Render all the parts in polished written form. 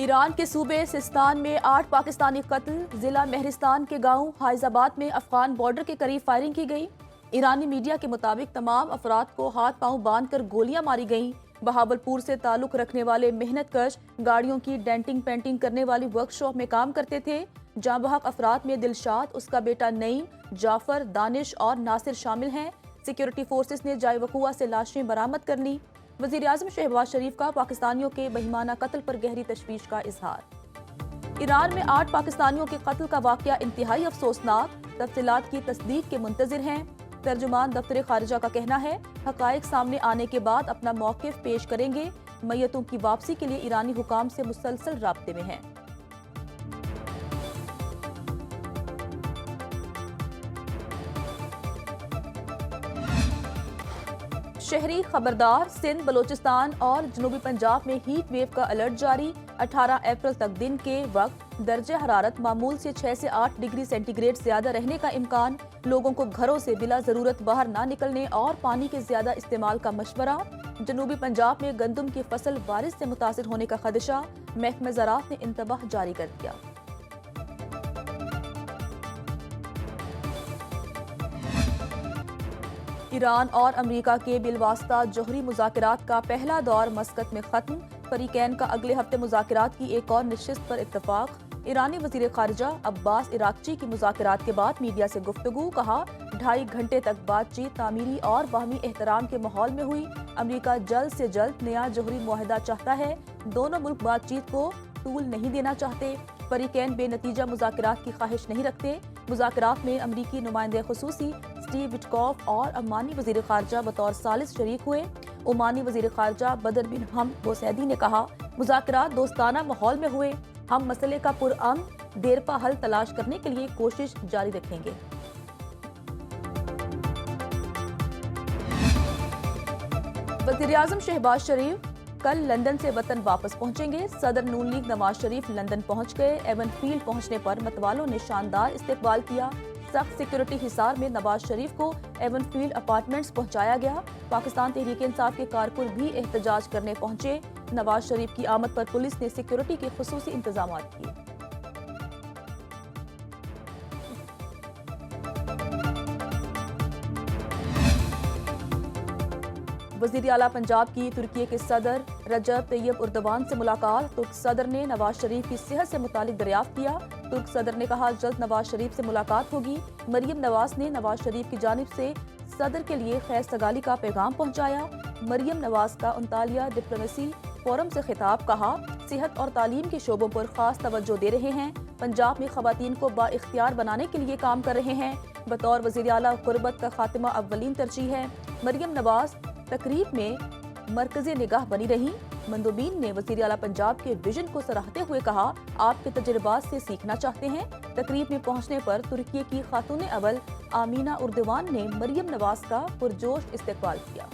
ایران کے صوبے سستان میں 8 پاکستانی قتل، ضلع مہرستان کے گاؤں حائز آباد میں افغان بارڈر کے قریب فائرنگ کی گئی۔ ایرانی میڈیا کے مطابق تمام افراد کو ہاتھ پاؤں باندھ کر گولیاں ماری گئیں۔ بہاولپور سے تعلق رکھنے والے محنت کش گاڑیوں کی ڈینٹنگ پینٹنگ کرنے والی ورک شاپ میں کام کرتے تھے۔ جاں بحق افراد میں دلشاد، اس کا بیٹا نعیم، جعفر، دانش اور ناصر شامل ہیں۔ سیکیورٹی فورسز نے جائے وقوع سے لاشیں برآمد کر لیں۔ وزیراعظم شہباز شریف کا پاکستانیوں کے بہیمانہ قتل پر گہری تشویش کا اظہار۔ ایران میں 8 پاکستانیوں کے قتل کا واقعہ انتہائی افسوسناک، تفصیلات کی تصدیق کے منتظر ہیں۔ ترجمان دفتر خارجہ کا کہنا ہے، حقائق سامنے آنے کے بعد اپنا موقف پیش کریں گے۔ میتوں کی واپسی کے لیے ایرانی حکام سے مسلسل رابطے میں ہیں۔ شہری خبردار، سندھ، بلوچستان اور جنوبی پنجاب میں ہیٹ ویو کا الرٹ جاری۔ 18 اپریل تک دن کے وقت درجہ حرارت معمول سے 6 سے 8 ڈگری سینٹی گریڈ زیادہ رہنے کا امکان۔ لوگوں کو گھروں سے بلا ضرورت باہر نہ نکلنے اور پانی کے زیادہ استعمال کا مشورہ۔ جنوبی پنجاب میں گندم کی فصل بارش سے متاثر ہونے کا خدشہ، محکمہ زراعت نے انتباہ جاری کر دیا۔ ایران اور امریکہ کے بالواسطہ جوہری مذاکرات کا پہلا دور مسقط میں ختم۔ فریقین کا اگلے ہفتے مذاکرات کی ایک اور نشست پر اتفاق۔ ایرانی وزیر خارجہ عباس عراقچی کی مذاکرات کے بعد میڈیا سے گفتگو، کہا 2.5 گھنٹے تک بات چیت تعمیری اور باہمی احترام کے ماحول میں ہوئی۔ امریکہ جلد سے جلد نیا جوہری معاہدہ چاہتا ہے، دونوں ملک بات چیت کو طول نہیں دینا چاہتے۔ فریقین بے نتیجہ مذاکرات کی خواہش نہیں رکھتے۔ مذاکرات میں امریکی نمائندے خصوصی اسٹیو وٹکوف اور عمانی وزیر خارجہ بطور ثالث شریک ہوئے۔ عمانی وزیر خارجہ بدر بن حمد بوسیدی نے کہا، مذاکرات دوستانہ ماحول میں ہوئے، ہم مسئلے کا پرامن دیرپا حل تلاش کرنے کے لیے کوشش جاری رکھیں گے۔ وزیراعظم شہباز شریف کل لندن سے وطن واپس پہنچیں گے۔ صدر نون لیگ نواز شریف لندن پہنچ گئے۔ ایون فیلڈ پہنچنے پر متوالوں نے شاندار استقبال کیا۔ سخت سیکیورٹی حصار میں نواز شریف کو ایون فیلڈ اپارٹمنٹس پہنچایا گیا۔ پاکستان تحریک انصاف کے کارکن بھی احتجاج کرنے پہنچے۔ نواز شریف کی آمد پر پولیس نے سیکیورٹی کے خصوصی انتظامات کیے۔ وزیر اعلیٰ پنجاب کی ترکی کے صدر رجب طیب اردوان سے ملاقات۔ ترک صدر نے نواز شریف کی صحت سے متعلق دریافت کیا۔ ترک صدر نے کہا، جلد نواز شریف سے ملاقات ہوگی۔ مریم نواز نے نواز شریف کی جانب سے صدر کے لیے خیر سگالی کا پیغام پہنچایا۔ مریم نواز کا انطالیہ ڈپلومیسی فورم سے خطاب، کہا، صحت اور تعلیم کے شعبوں پر خاص توجہ دے رہے ہیں۔ پنجاب میں خواتین کو با اختیار بنانے کے لیے کام کر رہے ہیں۔ بطور وزیر اعلیٰ غربت کا خاتمہ اولین ترجیح ہے۔ مریم نواز تقریب میں مرکزی نگاہ بنی رہی۔ مندوبین نے وزیر اعلیٰ پنجاب کے ویژن کو سراہتے ہوئے کہا، آپ کے تجربات سے سیکھنا چاہتے ہیں۔ تقریب میں پہنچنے پر ترکی کی خاتون اول آمینہ اردوان نے مریم نواز کا پرجوش استقبال کیا۔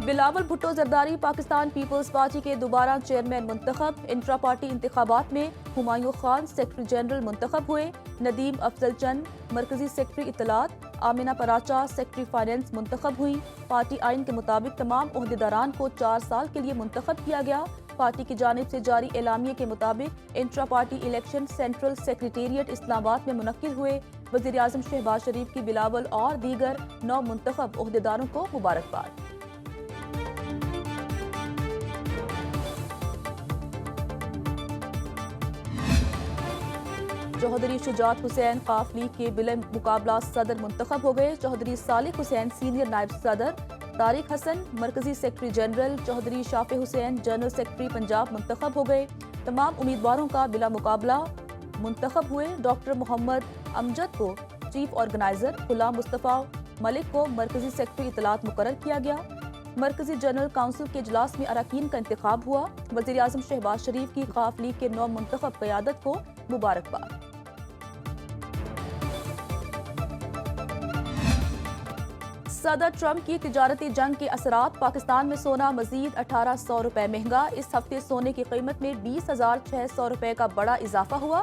بلاول بھٹو زرداری پاکستان پیپلز پارٹی کے دوبارہ چیئرمین منتخب۔ انٹرا پارٹی انتخابات میں ہمایوں خان سیکرٹری جنرل منتخب ہوئے۔ ندیم افضل چند مرکزی سیکرٹری اطلاعات، آمینہ پراچا سیکرٹری فائنانس منتخب ہوئی۔ پارٹی آئین کے مطابق تمام عہدیداران کو 4 سال کے لیے منتخب کیا گیا۔ پارٹی کی جانب سے جاری اعلامیے کے مطابق intra party election central secretariat Islamabad میں منعقد ہوئے۔ وزیر اعظم شہباز شریف کی بلاول اور دیگر 9 منتخب عہدیداروں کو مبارکباد۔ چوہدری شجاعت حسین قاف لیگ کے بلا مقابلہ صدر منتخب ہو گئے۔ چوہدری صالح حسین سینئر نائب صدر، طارق حسن مرکزی سیکرٹری جنرل، چوہدری شافع حسین جنرل سیکرٹری پنجاب منتخب ہو گئے۔ تمام امیدواروں کا بلا مقابلہ منتخب ہوئے۔ ڈاکٹر محمد امجد کو چیف آرگنائزر، غلام مصطفیٰ ملک کو مرکزی سیکرٹری اطلاعات مقرر کیا گیا۔ مرکزی جنرل کونسل کے اجلاس میں اراکین کا انتخاب ہوا۔ وزیر اعظم شہباز شریف کی قاف لیگ کے 9 منتخب قیادت کو مبارکباد۔ صدر ٹرمپ کی تجارتی جنگ کے اثرات، پاکستان میں سونا مزید 1800 روپے مہنگا۔ اس ہفتے سونے کی قیمت میں 20,600 روپے کا بڑا اضافہ ہوا۔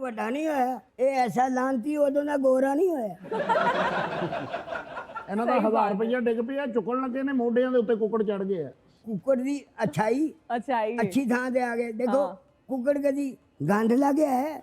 ਵੱਡਾ ਨਹੀਂ ਹੋਇਆ, ਇਹ ਐਸਾ ਲਾਂਤੀ ਉਦੋਂ ਦਾ ਗੋਰਾ ਨਹੀਂ ਹੋਇਆ। ਇਹਨਾਂ ਦਾ 1000 ਰੁਪਇਆ ਡਿੱਗ ਪਿਆ, ਚੁੱਕਣ ਲੱਗੇ ਨੇ ਮੋਢਿਆਂ ਦੇ ਉੱਤੇ ਕੁੱਕੜ ਚੜ ਗਏ ਆ। ਕੁੱਕੜ ਦੀ ਅੱਛਾਈ ਅੱਛੀ ਥਾਂ ਤੇ ਆ ਗਏ। ਦੇਖੋ ਕੁੱਕੜ ਕਦੀ ਗੰਦ ਲੱਗਿਆ ਹੈ।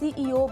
CEO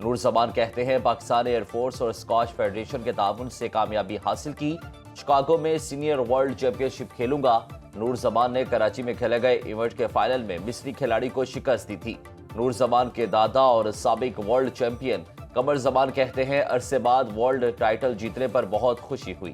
نور زمان کہتے ہیں پاکستان ایئر فورس اور اسکواش فیڈریشن کے تعاون سے کامیابی حاصل کی، شکاگو میں سینئر ورلڈ چیمپئن شپ کھیلوں گا۔ نور زمان نے کراچی میں کھیلے گئے ایونٹ کے فائنل میں مصری کھلاڑی کو شکست دی تھی۔ نور زمان کے دادا اور سابق ورلڈ چیمپئن قمر زمان کہتے ہیں عرصے بعد ورلڈ ٹائٹل جیتنے پر بہت خوشی ہوئی۔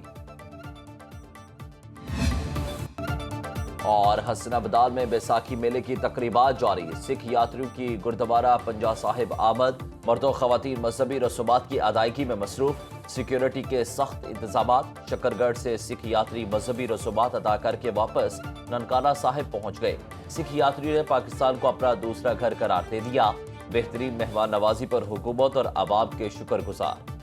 اور حسن ابدال میں بیساکھی میلے کی تقریبات جاری، سکھ یاتریوں کی گردوارہ پنجا صاحب آمد، مرد و خواتین مذہبی رسومات کی ادائیگی میں مصروف، سیکیورٹی کے سخت انتظامات، شکر گڑھ سے سکھ یاتری مذہبی رسومات ادا کر کے واپس ننکانہ صاحب پہنچ گئے۔ سکھ یاتریوں نے پاکستان کو اپنا دوسرا گھر قرار دے دیا، بہترین مہمان نوازی پر حکومت اور عوام کے شکر گزار۔